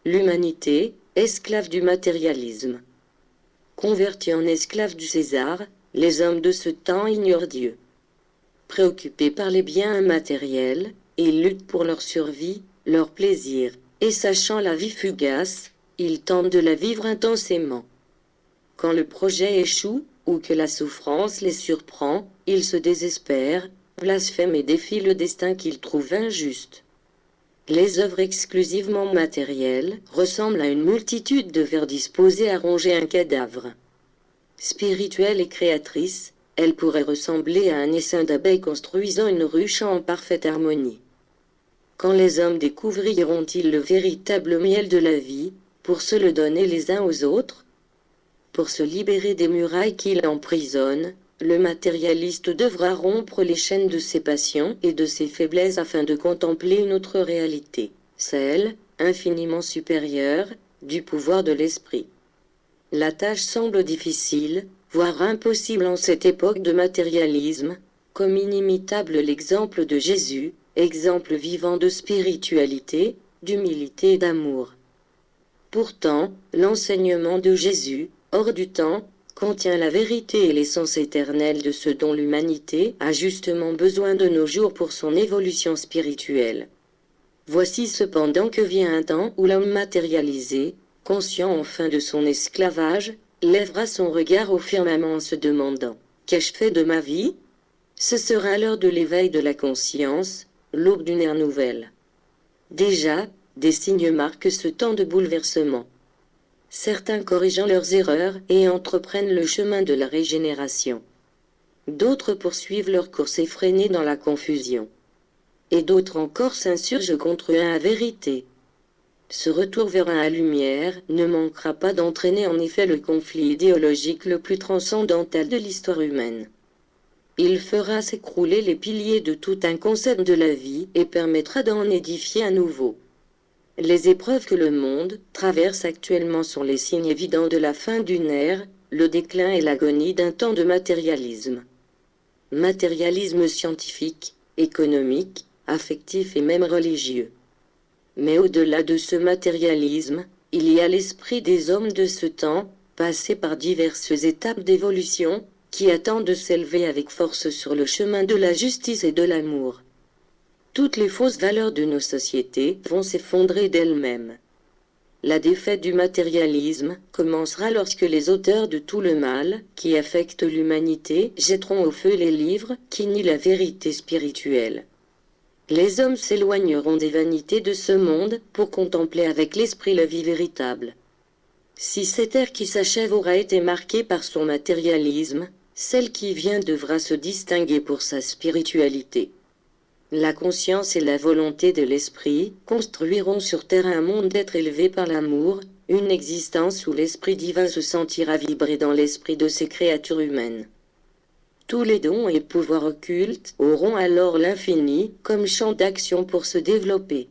l'humanité, esclave du matérialisme. Convertis en esclaves du César, les hommes de ce temps ignorent Dieu. Préoccupés par les biens matériels, ils luttent pour leur survie, leur plaisir, et sachant la vie fugace, ils tentent de la vivre intensément. Quand le projet échoue, ou que la souffrance les surprend, ils se désespèrent, blasphèment et défient le destin qu'ils trouvent injuste. Les œuvres exclusivement matérielles ressemblent à une multitude de vers disposés à ronger un cadavre. Spirituelle et créatrice, elles pourraient ressembler à un essaim d'abeilles construisant une ruche en parfaite harmonie. Quand les hommes découvriront-ils le véritable miel de la vie, pour se le donner les uns aux autres? Pour se libérer des murailles qui l'emprisonnent, le matérialiste devra rompre les chaînes de ses passions et de ses faiblesses afin de contempler une autre réalité, celle, infiniment supérieure, du pouvoir de l'esprit. La tâche semble difficile, voire impossible en cette époque de matérialisme, comme inimitable l'exemple de Jésus, exemple vivant de spiritualité, d'humilité et d'amour. Pourtant, l'enseignement de Jésus, hors du temps, contient la vérité et l'essence éternelle de ce dont l'humanité a justement besoin de nos jours pour son évolution spirituelle. Voici cependant que vient un temps où l'homme matérialisé, conscient enfin de son esclavage, lèvera son regard au firmament en se demandant « Qu'ai-je fait de ma vie ?» Ce sera l'heure de l'éveil de la conscience, l'aube d'une ère nouvelle. Déjà, des signes marquent ce temps de bouleversement. Certains corrigeant leurs erreurs et entreprennent le chemin de la régénération. D'autres poursuivent leur course effrénée dans la confusion. Et d'autres encore s'insurgent contre la vérité. Ce retour vers la lumière ne manquera pas d'entraîner en effet le conflit idéologique le plus transcendantal de l'histoire humaine. Il fera s'écrouler les piliers de tout un concept de la vie et permettra d'en édifier un nouveau. Les épreuves que le monde traverse actuellement sont les signes évidents de la fin d'une ère, le déclin et l'agonie d'un temps de matérialisme. Matérialisme scientifique, économique, affectif et même religieux. Mais au-delà de ce matérialisme, il y a l'esprit des hommes de ce temps, passé par diverses étapes d'évolution, qui attend de s'élever avec force sur le chemin de la justice et de l'amour. Toutes les fausses valeurs de nos sociétés vont s'effondrer d'elles-mêmes. La défaite du matérialisme commencera lorsque les auteurs de tout le mal qui affecte l'humanité jetteront au feu les livres qui nient la vérité spirituelle. Les hommes s'éloigneront des vanités de ce monde pour contempler avec l'esprit la vie véritable. Si cette ère qui s'achève aura été marquée par son matérialisme, celle qui vient devra se distinguer pour sa spiritualité. La conscience et la volonté de l'esprit construiront sur terre un monde d'êtres élevés par l'amour, une existence où l'esprit divin se sentira vibrer dans l'esprit de ces créatures humaines. Tous les dons et pouvoirs occultes auront alors l'infini comme champ d'action pour se développer.